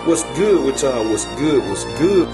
What's good with y'all? What's good? What's good?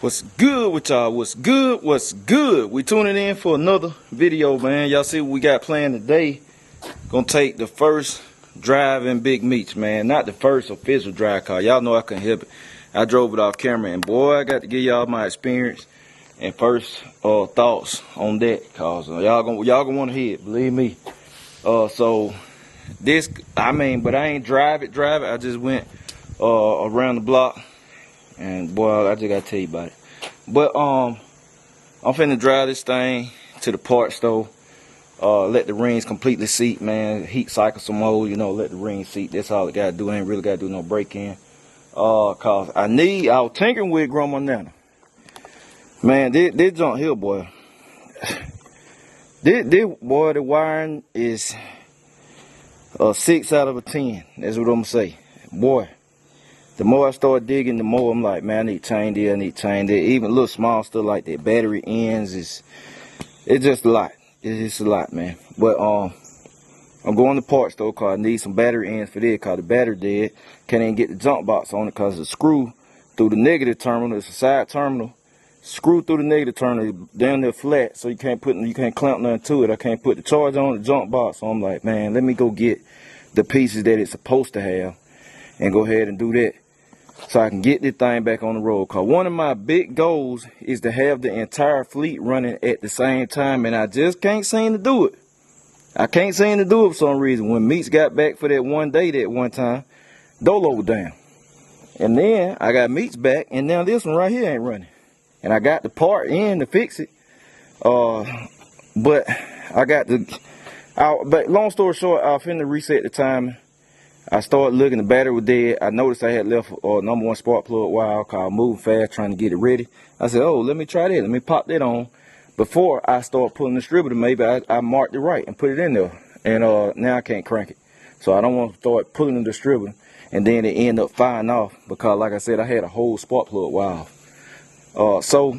What's good with y'all? What's good? What's good? We tuning in for another video, man. Y'all see what we got planned today. Gonna take the first drive in Big Meech, man. Not the first official drive car. Y'all know I couldn't help it. I drove it off camera, and boy, I got to give y'all my experience and first thoughts on that, cause y'all gonna want to hear it, believe me. So this, but I ain't drive it. I just went around the block, and boy, I just gotta tell you about it. But I'm finna drive this thing to the parts store. Let the rings completely seat, man. Heat cycle some more, you know, let the rings seat. That's all it gotta do. I ain't really gotta do no break in. Cause I was tinkering with Grandma Nana. Man, this junk here, boy. This boy, the wiring is a 6 out of a 10. That's what I'm gonna say. Boy, the more I start digging, the more I'm like, man, I need to change it, I need to change it. Even little small stuff like that, battery ends, it's just a lot. It's just a lot, man. But I'm going to parts store because I need some battery ends for this because the battery dead. Can't even get the jump box on it because the screw through the negative terminal. It's a side terminal. Screw through the negative terminal down there flat, so you can't clamp nothing to it. I can't put the charge on the jump box. So I'm like, man, let me go get the pieces that it's supposed to have and go ahead and do that, so I can get this thing back on the road. Cause one of my big goals is to have the entire fleet running at the same time, and I just can't seem to do it. I can't seem to do it for some reason. When Meech got back for that one day, that one time, Dolo was down. And then I got Meech back, and now this one right here ain't running. And I got the part in to fix it. But I got but long story short, I finna reset the timer. I started looking, the battery was dead. I noticed I had left number 1 spark plug wire, cause I was moving fast trying to get it ready. I said, oh, let me try that. Let me pop that on. Before I start pulling the distributor, maybe I marked it right and put it in there. And now I can't crank it. So I don't want to start pulling the distributor and then it end up firing off, because like I said, I had a whole spark plug wire off. So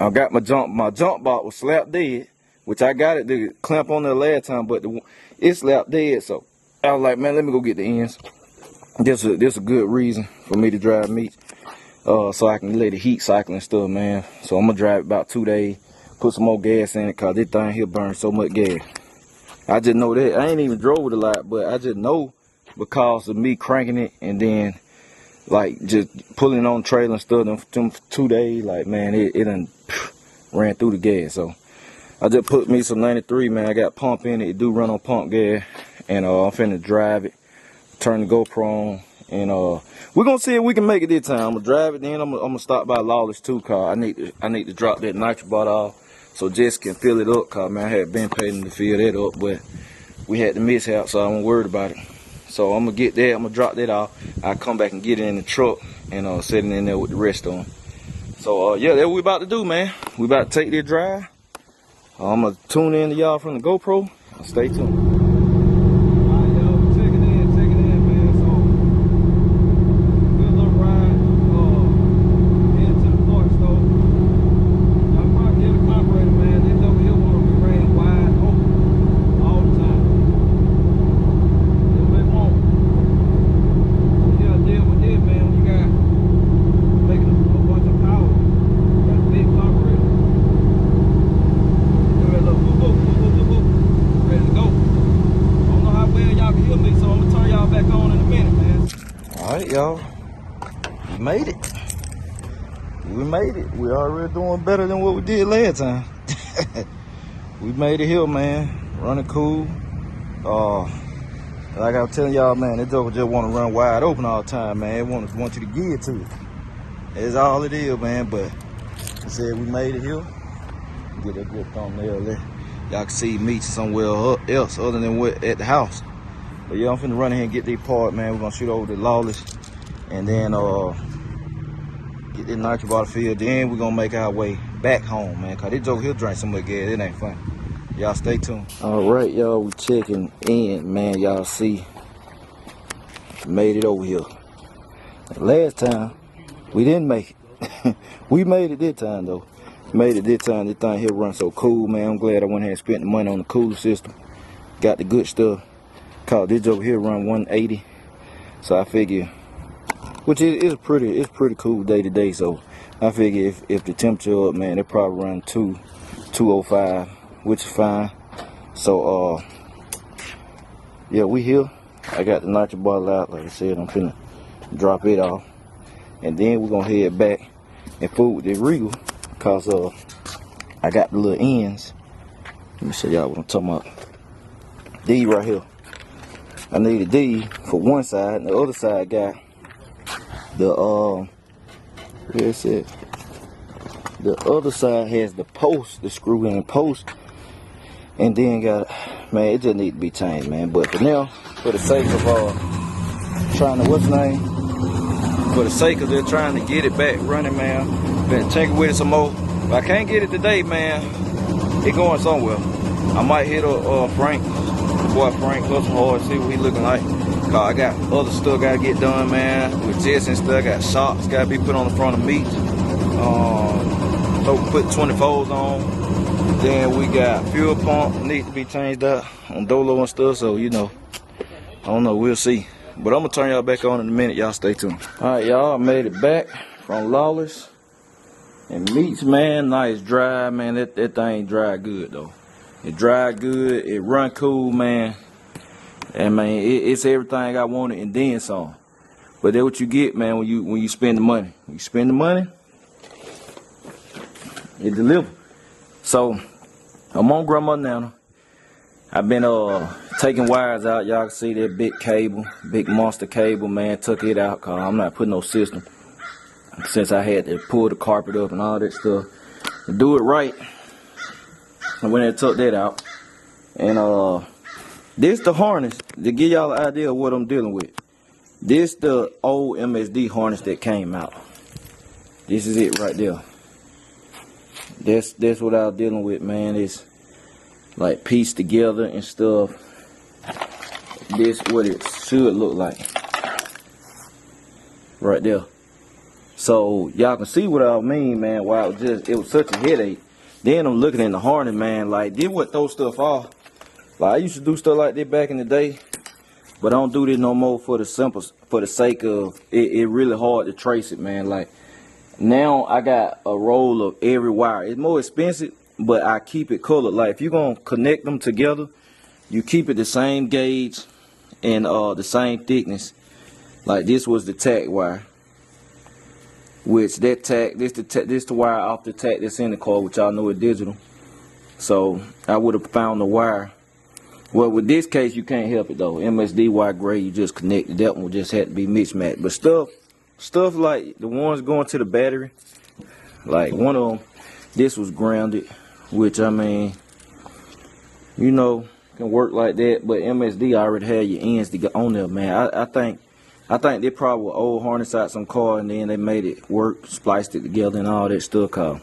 I got my jump box was slapped dead, which I got it to clamp on there last time, but it slapped dead. So I was like, man, let me go get the ends. This a good reason for me to drive Meech, so I can let it heat cycle and stuff, man. So I'm gonna drive it about 2 days, put some more gas in it, cause this thing here burns so much gas. I just know that. I ain't even drove it a lot, but I just know because of me cranking it and then like just pulling it on the trailer and stuff. Them 2 days, like, man, it done ran through the gas. So I just put me some 93, man. I got pump in it. It do run on pump gas. And I'm finna drive it, turn the GoPro on, and we're gonna see if we can make it this time. I'm gonna drive it, then I'm gonna stop by Lawless too, cause I need to drop that nitro bottle off so Jess can fill it up, cause man, I had been paying to fill that up, but we had the mishap, so I wasn't worried about it. So I'm gonna get that, I'm gonna drop that off. I'll come back and get it in the truck and set it in there with the rest on. So yeah, that's what we about to do, man. We about to take this drive. I'm gonna tune in to y'all from the GoPro. Stay tuned. Alright, y'all, we made it. We already doing better than what we did last time. We made it here, man. Running cool. Like I was telling y'all, man, that joker just want to run wide open all the time, man. It want you to get to it. That's all it is, man. But I said we made it here. Get a good thumbnail there. Y'all can see Meech somewhere else other than what at the house. But yeah, I'm finna run in here and get these parts, man. We're gonna shoot over the Lawless and then get this nitro bottle filled. Then we're gonna make our way back home, man. Cause this joker he'll drink so much gas, it ain't funny. Y'all stay tuned. All right, y'all, we checking in, man. Y'all see, made it over here. Last time, we didn't make it. We made it this time, though. Made it this time. This thing here run so cool, man. I'm glad I went ahead and spent the money on the cooler system. Got the good stuff. Cause this over here run 180. So I figure, which is pretty cool day to day. So I figure if the temperature up, man, it probably run 205. Which is fine. So yeah, we here. I got the nitro bottle out. Like I said, I'm finna drop it off, and then we're gonna head back and fool with the Regal, cause I got the little ends. Let me show y'all what I'm talking about. These right here. I needed these for one side, and the other side got the where is it? The other side has the post, the screw in post. And then got, man, it just need to be changed, man. But for now, for the sake of trying to, what's the name? For the sake of just trying to get it back running, man. Been tinker with it some more. If I can't get it today, man, it going somewhere. I might hit Frank, boy Frank, hustle hard, see what he looking like. Cause I got other stuff gotta get done, man. With jets and stuff, I got shocks gotta be put on the front of Meech. So put 24s on. Then we got fuel pump need to be changed out on Dolo and stuff, so you know, I don't know, we'll see. But I'm gonna turn y'all back on in a minute. Y'all stay tuned. All right, y'all, I made it back from Lawless and Meech, man. Nice dry, man. That thing dry good though. It dry good. It run cool, man. And man, it's everything I wanted and then some. But that's what you get, man, when you spend the money. When you spend the money, it delivers. So I'm on Grandma now. I've been taking wires out. Y'all can see that big cable, big monster cable, man. Took it out cause I'm not putting no system. Since I had to pull the carpet up and all that stuff. To do it right, I went and took that out. And this the harness to give y'all an idea of what I'm dealing with. This the old MSD harness that came out. This is it right there. That's what I was dealing with, man. It's like pieced together and stuff. This what it should look like. Right there. So y'all can see what I mean, man. Wow, it was such a headache. Then I'm looking in the harness, man. Like, this what those stuff off. Like, I used to do stuff like that back in the day, but I don't do this no more for the sake of it really hard to trace it, man. Like, now I got a roll of every wire. It's more expensive, but I keep it colored. Like, if you're gonna connect them together, you keep it the same gauge and the same thickness. Like, this was the tack wire, which that tack, this the wire off the tack that's in the car, which y'all know is digital. So I would have found the wire. Well, with this case, you can't help it though. MSD wire gray, you just connected. That one would just had to be mismatched. But stuff like the ones going to the battery, like one of them, this was grounded, which I mean, you know, can work like that. But MSD already had your ends to get on there, man. I think they probably were old harness out some car and then they made it work, spliced it together and all that stuff. Cause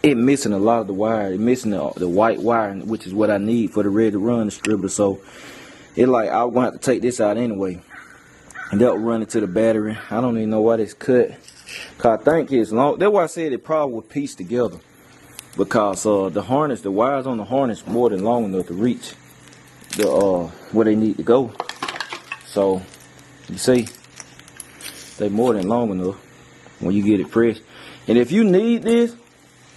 it missing a lot of the wire. It missing the white wire, which is what I need for the ready to run distributor. So it like I was gonna have to take this out anyway. And that will run it to the battery. I don't even know why this cut. Cause I think it's long. That's why I said it probably was pieced together. Because the harness, the wires on the harness more than long enough to reach the where they need to go. So you see, they more than long enough when you get it fresh. And if you need this,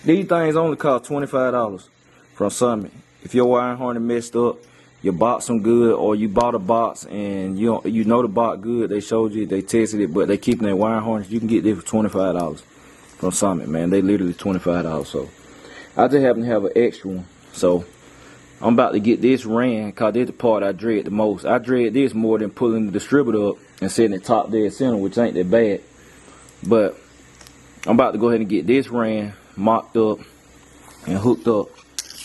these things only cost $25 from Summit. If your wiring harness messed up, you bought some good, or you bought a box and you know the box good, they showed you, they tested it, but they keeping that wiring harness, you can get this for $25 from Summit, man. They literally $25. So I just happen to have an extra one. So I'm about to get this ran, because this is the part I dread the most. I dread this more than pulling the distributor up and setting it top dead center, which ain't that bad. But I'm about to go ahead and get this ran, mocked up, and hooked up.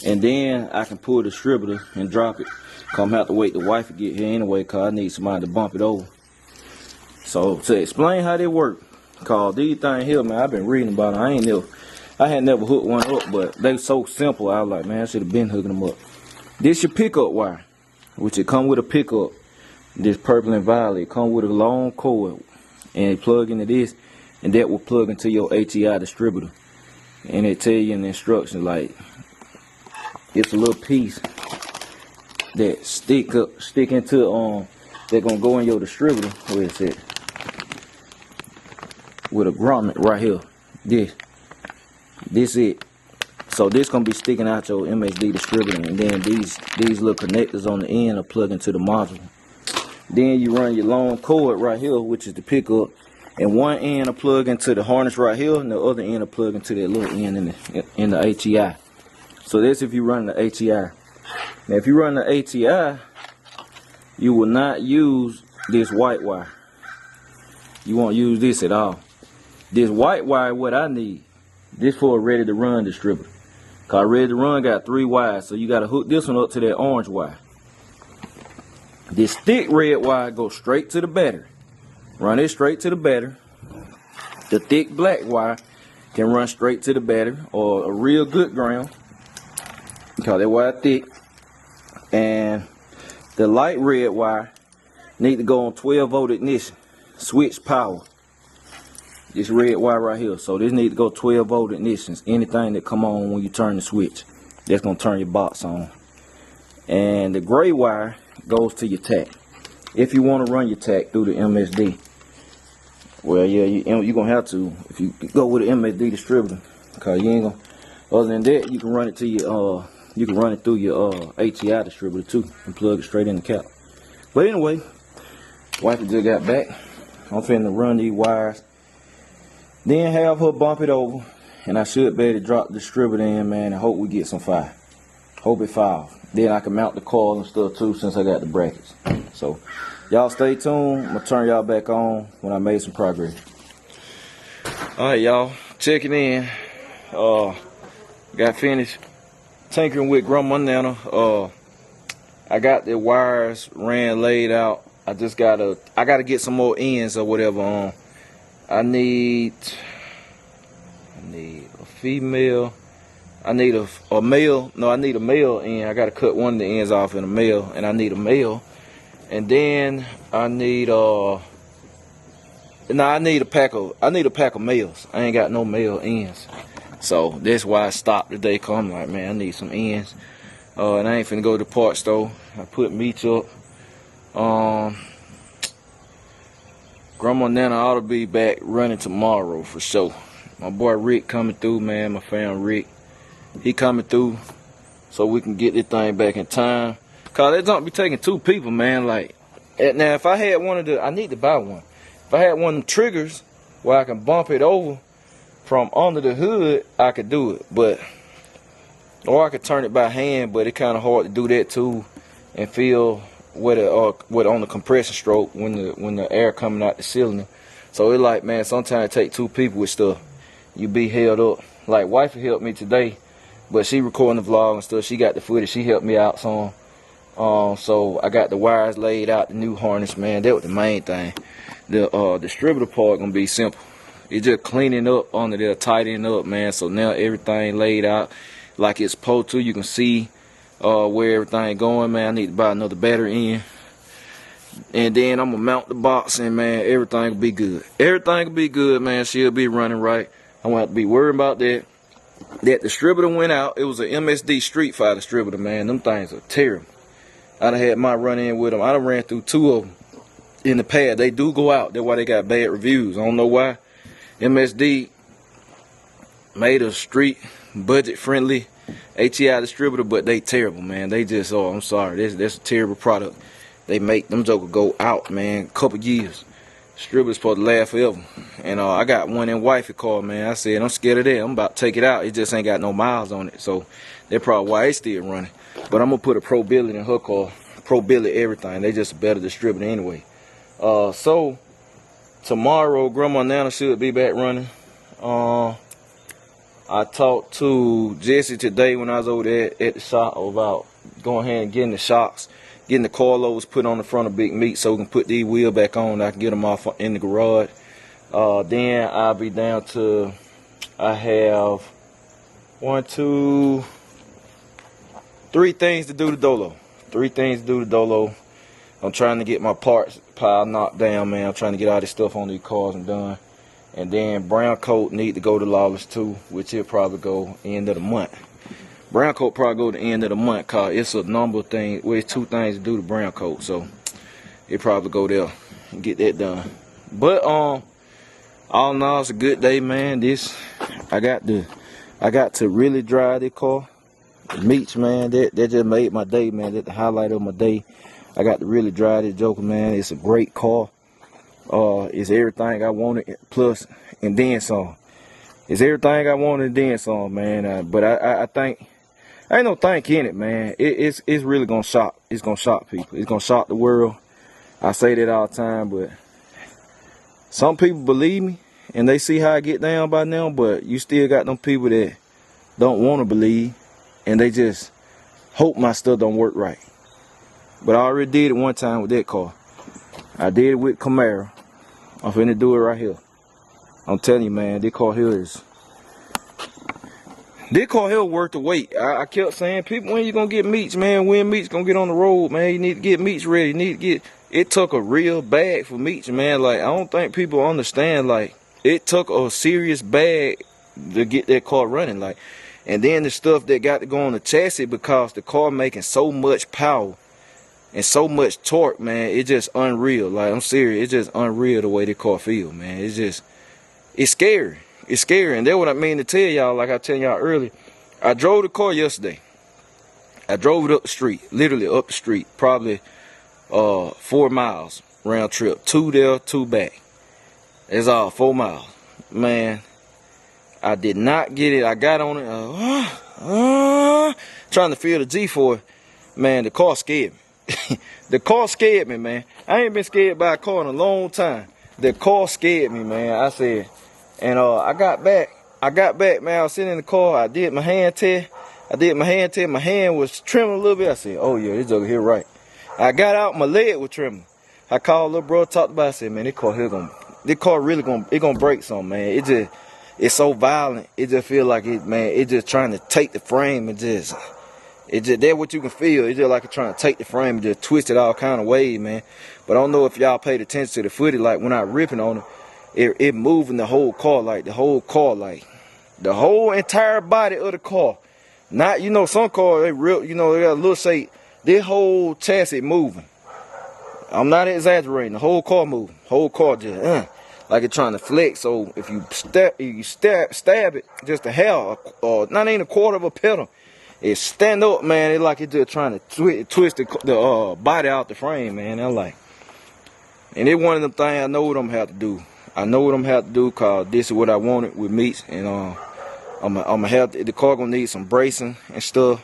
And then I can pull the distributor and drop it. Cause I'm have to wait the wife to get here anyway, cause I need somebody to bump it over. So to explain how they work, cause these things here, man, I've been reading about them. I had never hooked one up, but they so simple. I was like, man, I should have been hooking them up. This your pickup wire, which it come with a pickup. This purple and violet, it come with a long cord, and it plug into this, and that will plug into your HEI distributor. And it tell you in the instructions, like, it's a little piece that stick into they're gonna go in your distributor. Where is it? With a grommet right here. This it. So this gonna be sticking out your MSD distributor, and then these little connectors on the end are plugged into the module. Then you run your long cord right here, which is the pickup, and one end will plug into the harness right here, and the other end will plug into that little end in the HEI. So that's if you run the HEI. Now if you run the HEI, you will not use this white wire. You won't use this at all. This white wire, what I need, this for a ready to run distributor. Cause ready to run got 3 wires, so you gotta hook this one up to that orange wire. This thick red wire goes straight to the battery. Run it straight to the battery. The thick black wire can run straight to the battery, or a real good ground, because that wire thick. And the light red wire need to go on 12 volt ignition, switch power. This red wire right here, so this need to go 12 volt ignitions. Anything that come on when you turn the switch, that's gonna turn your box on. And the gray wire goes to your tack. If you want to run your tack through the MSD, well, yeah, you're gonna have to if you go with an MSD distributor, cause you ain't gonna. Other than that, you can run it to your you can run it through your HEI distributor too, and plug it straight in the cap. But anyway, wife just got back. I'm finna run these wires, then have her bump it over, and I should be able to drop the distributor in, man, and hope we get some fire. Hope it files. Then I can mount the coil and stuff too, since I got the brackets. So y'all stay tuned. I'm gonna turn y'all back on when I made some progress. Alright, y'all, checking in. Got finished tinkering with Grandma Nana. I got the wires laid out. I gotta get some more ends or whatever on. I need a female. I need a male. No, I need a male end. I gotta cut one of the ends off in a male, and I need a male. And then I need a pack of males. I ain't got no male ends. So that's why I stopped today, cause I'm like, man, I need some ends. And I ain't finna go to the parts store. I put Meech up. Grandma Nana ought to be back running tomorrow for sure. My boy Rick coming through, man. My fam Rick, he coming through, so we can get this thing back in time. Cause they don't be taking 2 people, man. Like, now if I had one of the, I need to buy one. If I had one of them triggers where I can bump it over from under the hood, I could do it. But, or I could turn it by hand, but it's kind of hard to do that too, and feel what on the compression stroke when the air coming out the cylinder. So it's like, man, sometimes it take 2 people with stuff. You be held up. Like, wifey helped me today, but she recording the vlog and stuff. She got the footage. She helped me out some. So I got the wires laid out, the new harness, man. That was the main thing. The distributor part gonna be simple. It's just cleaning up under there, tightening up, man. So now everything laid out like it's supposed to. You can see where everything going, man. I need to buy another battery in, and then I'm gonna mount the box, and man, everything will be good. Everything will be good, man. She'll be running right. I won't have to be worried about that. That distributor went out. It was an MSD Street Fighter distributor, man. Them things are terrible. I done had my run in with them. I done ran through 2 of them in the past. They do go out. That's why they got bad reviews. I don't know why. MSD made a street budget friendly HEI distributor, but they terrible, man. They just, oh, I'm sorry. That's a terrible product. They make them jokers go out, man, couple years. Stripper's supposed to last forever. And I got one in wifey car, man. I said, I'm scared of that. I'm about to take it out. It just ain't got no miles on it. So that's probably why it's still running. But I'm going to put a Pro billet in her car. Pro billet everything. They just a better distributor anyway. So tomorrow, Grandma Nana should be back running. I talked to Jesse today when I was over there at the shop about going ahead and getting the shocks, getting the coilovers put on the front of Big Meech so we can put these wheels back on. I can get them off in the garage. Then I'll be down to, I have 1, 2, 3 things to do to Dolo. 3 things to do to Dolo. I'm trying to get my parts pile knocked down, man. I'm trying to get all this stuff on these cars and done. And then brown coat need to go to Lawless too, which he'll probably go end of the month. Brown coat probably go to the end of the month, cause it's a number of things. Well, it's 2 things to do to brown coat, so it probably go there and get that done. But all in all, it's a good day, man. I got to really drive this car. Meech, man, that just made my day, man. That's the highlight of my day. I got to really drive this joker, man. It's a great car. It's everything I wanted, plus and then some. It's everything I wanted and then some, man. But I think, ain't no think in it, man. It's really gonna shock. It's gonna shock people. It's gonna shock the world. I say that all the time, but some people believe me and they see how I get down by now. But you still got them people that don't want to believe and they just hope my stuff don't work right. But I already did it one time with that car. I did it with Camaro. I'm finna do it right here. I'm telling you, man, this car here worth the wait. I kept saying, people, when you gonna get Meech, man? When Meech gonna get on the road, man? You need to get Meech ready. You need to get. It took a real bag for Meech, man. Like, I don't think people understand. Like, it took a serious bag to get that car running. Like, and then the stuff that got to go on the chassis because the car making so much power and so much torque, man. It's just unreal. Like, I'm serious. It's just unreal the way the car feel, man. It's scary. It's scary. And that's what I mean to tell y'all. Like I tell y'all earlier, I drove the car yesterday. I drove it up the street, literally up the street, probably 4 miles round trip. 2 there, 2 back. That's all, 4 miles. Man, I did not get it. I got on it, trying to feel the G4. Man, the car scared me. The car scared me, man. I ain't been scared by a car in a long time. The car scared me, man. I said, and I got back, man. I was sitting in the car. I did my hand test. My hand was trembling a little bit. I said, oh yeah, this over here right. I got out, my leg was trembling. I called little bro, talked about it. I said, man, this car really gonna break something, man. It's so violent. It just feel like it, man. It just trying to take the frame and that's what you can feel. It's just like it's trying to take the frame and just twist it all kind of ways, man. But I don't know if y'all paid attention to the footage. Like when I ripping on it moving the whole car, like the whole entire body of the car. Not, you know, some cars they real, you know, they got a little shape. This whole chassis moving. I'm not exaggerating. The whole car moving. Whole car just like it's trying to flex. So if you stab it just a hair, or not even a quarter of a pedal, it stand up, man. It's like it's just trying to twist the body out the frame, man. I'm like, and it's one of them things I know what I'm gonna have to do. I know what I'm gonna have to do, cause this is what I wanted with Meech, and I'm gonna have the car gonna need some bracing and stuff,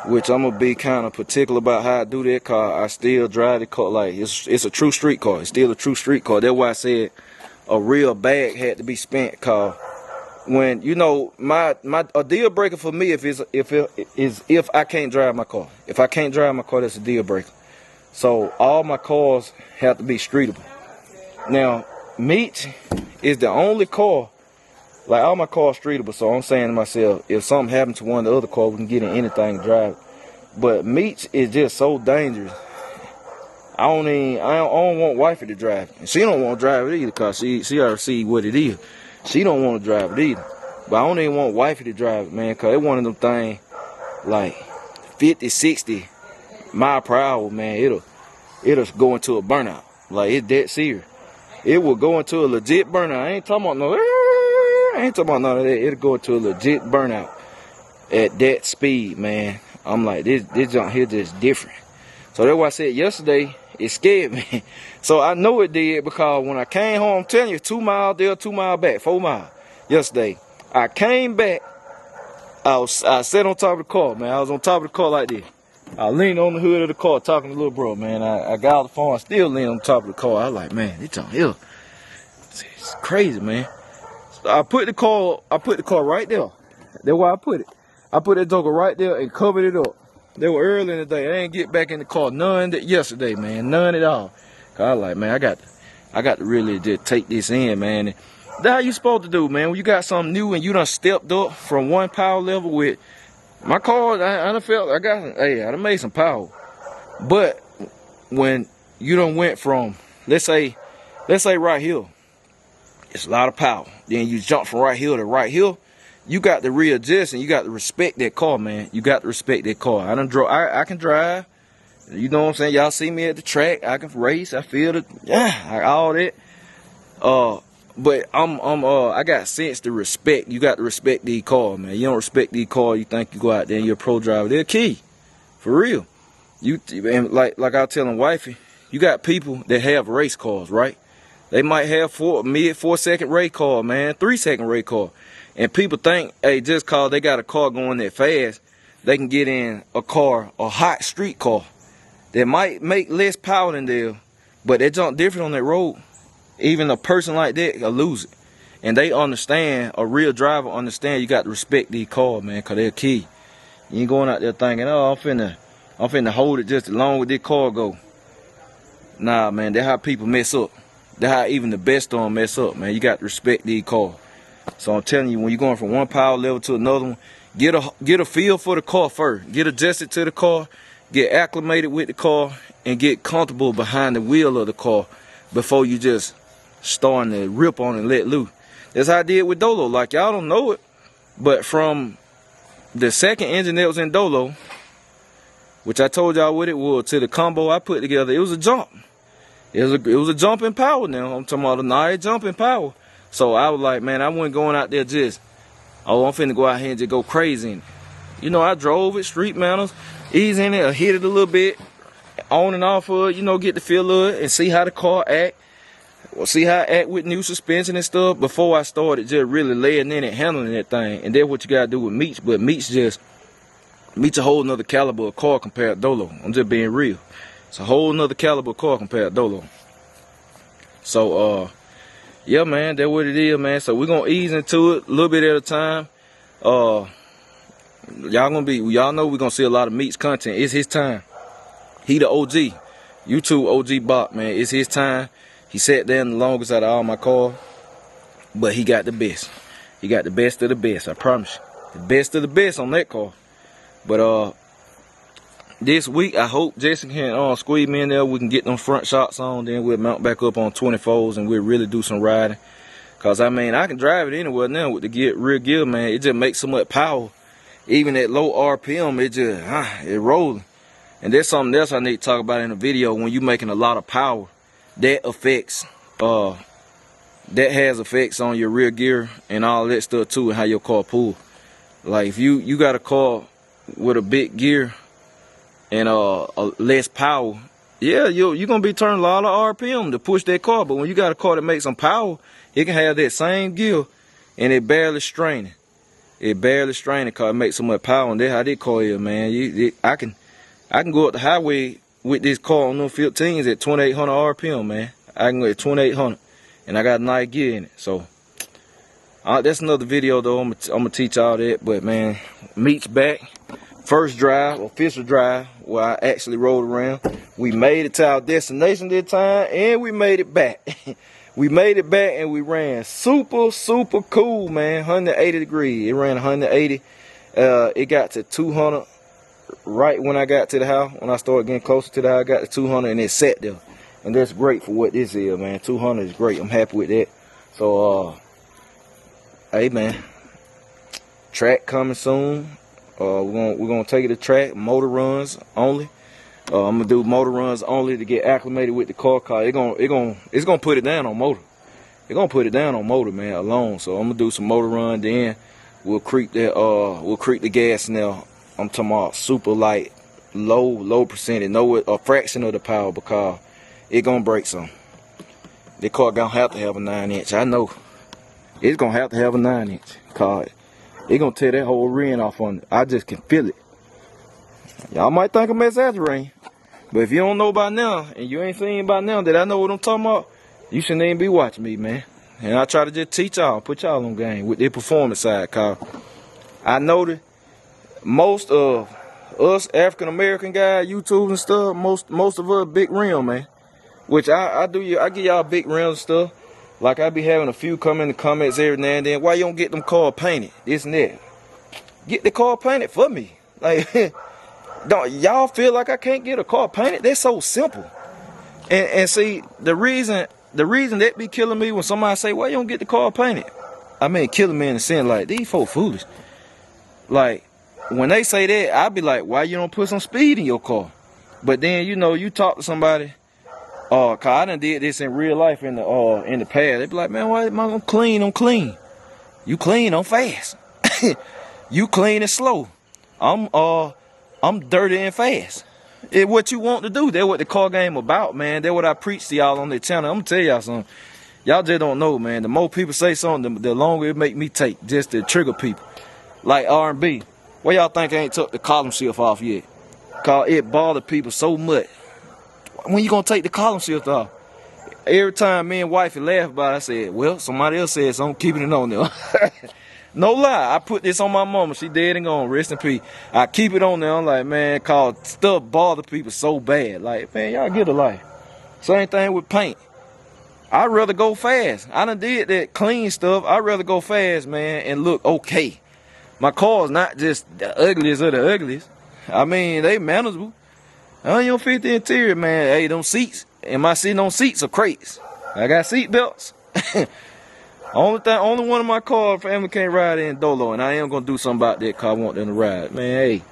which I'm gonna be kind of particular about how I do that, cause I still drive the car like it's a true street car. It's still a true street car. That's why I said a real bag had to be spent, cause when, you know, a deal breaker for me if I can't drive my car. If I can't drive my car, that's a deal breaker. So all my cars have to be streetable. Now, Meech is the only car, like all my cars streetable. So I'm saying to myself, if something happened to one of the other cars, we can get in anything to drive. But Meech is just so dangerous. I don't want wifey to drive it. And she don't want to drive it either, cause she already see what it is. She don't want to drive it either. But I don't even want wifey to drive it, man, because it's one of them things like 50, 60 mile per hour, man. It'll go into a burnout. Like, it's that serious. It will go into a legit burnout. I ain't talking about none of that. It'll go into a legit burnout at that speed, man. I'm like, this junk here just different. So that's why I said yesterday, it scared me. So I know it did, because when I came home, I'm telling you, 2 miles there, 2 miles back, 4 miles yesterday. I came back, I sat on top of the car, man. I was on top of the car like this. I leaned on the hood of the car talking to little bro, man. I got out the phone, I still leaned on top of the car. I was like, man, it's on here. It's crazy, man. So I put the car right there. That's why I put it. I put that joker right there and covered it up. They were early in the day. I ain't get back in the car none yesterday, man. None at all. Cause I was like, man, I got to really just take this in, man. And that's how you supposed to do, man. When you got something new and you done stepped up from one power level with my car, I done felt, I done made some power. But when you done went from, let's say right here, it's a lot of power. Then you jump from right here to right here. You got to readjust and you got to respect that car, man. You got to respect that car. I can drive. You know what I'm saying? Y'all see me at the track. I can race. I feel it. Yeah, all that. But I got sense to respect. You got to respect these cars, man. You don't respect these cars, you think you go out there and you're a pro driver. They're key. For real. And like I was telling wifey, you got people that have race cars, right? They might have 4-second race car, man, 3-second race car. And people think, hey, just cause they got a car going that fast, they can get in a hot street car that might make less power than theirs, but they jump different on that road. Even a person like that will lose it. And they understand, a real driver understand, you got to respect these cars, man, because they're key. You ain't going out there thinking, oh, I'm finna hold it just as long as this car go. Nah, man, that's how people mess up. That's how even the best of them mess up, man. You got to respect these cars. So I'm telling you, when you're going from one power level to another one, get a feel for the car first. Get adjusted to the car, get acclimated with the car, and get comfortable behind the wheel of the car before you just starting to rip on and let loose. That's how I did with Dolo. Like, y'all don't know it, but from the second engine that was in Dolo, which I told y'all what it was, to the combo I put together, it was a jump. It was a jump in power now. I'm talking about a nice jump in power. So I was like, man, I wasn't going out there just, oh, I'm finna go out here and just go crazy in it. You know, I drove it, street manners, ease in it, hit it a little bit, on and off of it, you know, get the feel of it and see how the car act. Well, see how I act with new suspension and stuff before I started just really laying in it, handling that thing. And that's what you gotta do with Meech. But Meech a whole nother caliber of car compared to Dolo. I'm just being real. It's a whole nother caliber of car compared to Dolo. So, yeah, man, that's what it is, man. So we're gonna ease into it a little bit at a time. Y'all know we're gonna see a lot of Meech content. It's his time. He the OG, YouTube OG bot, man. It's his time. He sat there the longest out of all my cars, but he got the best. He got the best of the best, I promise you. The best of the best on that car. But this week, I hope Jason can squeeze me in there. We can get them front shots on, then we'll mount back up on 24s and we'll really do some riding. Cause I mean, I can drive it anywhere now with the rear gear, man. It just makes so much power. Even at low RPM, it rolling. And there's something else I need to talk about in the video. When you're making a lot of power, that has effects on your rear gear and all that stuff too, and how your car pulls. Like if you got a car with a big gear and less power, yeah, you're gonna be turning a lot of RPM to push that car. But when you got a car that makes some power, it can have that same gear and it barely straining. It barely straining because it makes so much power. And that's how this car is, man. I can go up the highway with this car on them 15s at 2800 RPM, man. I can go at 2800 and I got a nice gear in it. So that's another video though. I'm gonna teach all that. But man, Meech back. First drive, official drive, where I actually rode around. We made it to our destination this time, and we made it back. We made it back, and we ran super, super cool, man. 180 degrees. It ran 180. It got to 200 right when I got to the house. When I started getting closer to the house, I got to 200, and it sat there. And that's great for what this is, man. 200 is great. I'm happy with that. So, hey, man. Track coming soon. We're gonna take it to track, motor runs only. I'm gonna do motor runs only to get acclimated with the car. It's gonna put it down on motor. It's gonna put it down on motor, man, alone. So I'm gonna do some motor run, then we'll creep the gas now. I'm talking about super light, low percentage, a fraction of the power, because it gonna break some. The car gonna have to have a 9-inch. I know. It's gonna have to have a 9-inch. Cause it gonna tear that whole ring off on it. I just can feel it. Y'all might think I'm exaggerating. But if you don't know by now, and you ain't seen by now that I know what I'm talking about, you shouldn't even be watching me, man. And I try to just teach y'all, put y'all on game with their performance side, cause I know that most of us African American guys, YouTube and stuff, most of us big rim, man. Which I give y'all big rims and stuff. Like I be having a few come in the comments every now and then. Why you don't get them car painted? This and that. Get the car painted for me. Like don't y'all feel like I can't get a car painted? That's so simple. And see, the reason that be killing me when somebody say, why you don't get the car painted? I mean, killing me in the sense like, these folks foolish. Like, when they say that, I be like, why you don't put some speed in your car? But then, you know, you talk to somebody, cause I done did this in real life in the past. They be like, man, why am I clean? I'm clean. You clean, I'm fast. You clean and slow. I'm dirty and fast. It's what you want to do. That's what the car game about, man. That's what I preach to y'all on the channel. I'm gonna tell y'all something. Y'all just don't know, man. The more people say something, the longer it make me take just to trigger people. Like R&B. Why y'all think I ain't took the column shift off yet? Cause it bothered people so much. When you gonna take the column shift off? Every time me and wifey laugh about it, I said, well, somebody else said so I'm keeping it on there. No lie, I put this on my mama. She dead and gone, rest in peace. I keep it on there. I'm like, man, cause stuff bother people so bad. Like, man, y'all get a life. Same thing with paint. I'd rather go fast. I done did that clean stuff. I'd rather go fast, man, and look okay. My car's not just the ugliest of the ugliest. I mean, they manageable. I don't even fit the interior, man. Hey, them seats. Am I sitting on seats or crates? I got seat belts. Only one of my cars family can't ride in Dolo, and I am gonna do something about that cause I want them to ride. Man, hey.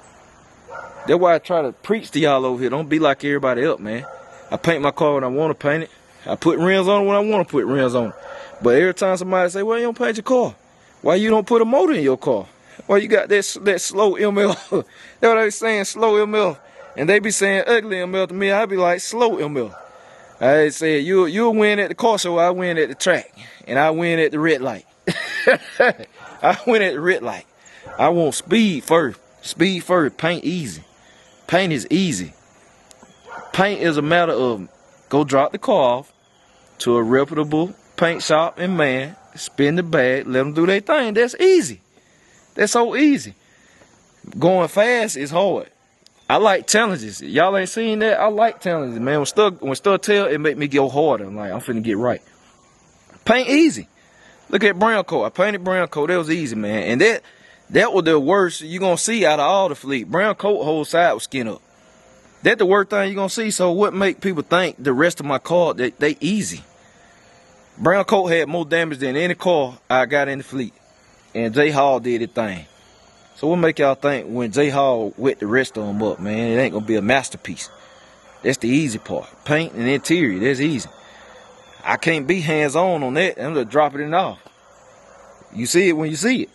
That's why I try to preach to y'all over here. Don't be like everybody else, man. I paint my car when I want to paint it. I put rims on it when I want to put rims on it. But every time somebody say, well, you don't paint your car. Why you don't put a motor in your car? Why you got that slow ML? That's what they saying, slow ML. And they be saying ugly ML to me. I be like, slow ML. I said, you'll win at the car show, I win at the track. And I win at the red light. I win at the red light. I want speed first. Speed first, paint easy. Paint is easy. Paint is a matter of go drop the car off to a reputable paint shop and man, spin the bag, let them do their thing. That's easy. That's so easy. Going fast is hard. I like challenges. Y'all ain't seen that? I like challenges, man. When stuff tell, it make me go harder. I'm like, I'm finna get right. Paint easy. Look at brown coat. I painted brown coat. That was easy, man. And that was the worst you gonna see out of all the fleet. Brown coat whole side was skin up. That's the worst thing you gonna see. So what make people think the rest of my car they easy? Brown coat had more damage than any car I got in the fleet. And J Hall did his thing. So what make y'all think when J Hall wet the rest of them up, man, it ain't gonna be a masterpiece? That's the easy part. Paint and interior, that's easy. I can't be hands-on on that. I'm just dropping it off. You see it when you see it.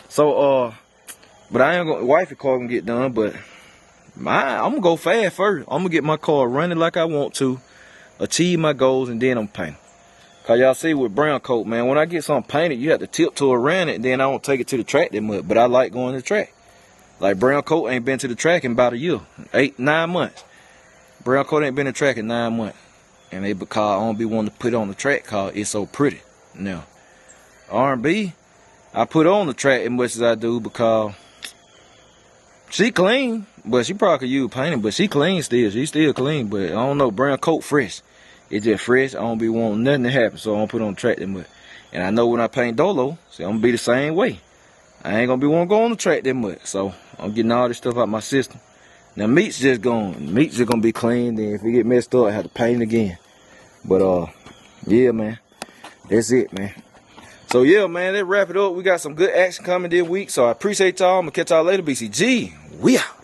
So, but I ain't gonna, wifey car gonna get done, but I'm gonna go fast first. I'm gonna get my car running like I want to, achieve my goals, and then I'm painting. Cause y'all see with brown coat, man, when I get something painted, you have to tiptoe around it, and then I don't take it to the track that much. But I like going to the track. Like brown coat ain't been to the track in about a year, 9 months. Brown coat ain't been to the track in 9 months. And they because I don't be wanting to put it on the track cause it's so pretty. Now, R&B, I put on the track as much as I do because she clean, but she probably could use painting, but she clean still. She still clean, but I don't know, brown coat fresh. It's just fresh. I don't be wanting nothing to happen, so I don't put on the track that much. And I know when I paint Dolo, so I'm gonna be the same way. I ain't gonna be wanting to go on the track that much, so I'm getting all this stuff out my system. Now Meech just gonna be clean. Then if it get messed up, I have to paint it again. But yeah, man, that's it, man. So yeah, man, let's wrap it up. We got some good action coming this week, so I appreciate y'all. I'm gonna catch y'all later. BCG, we out.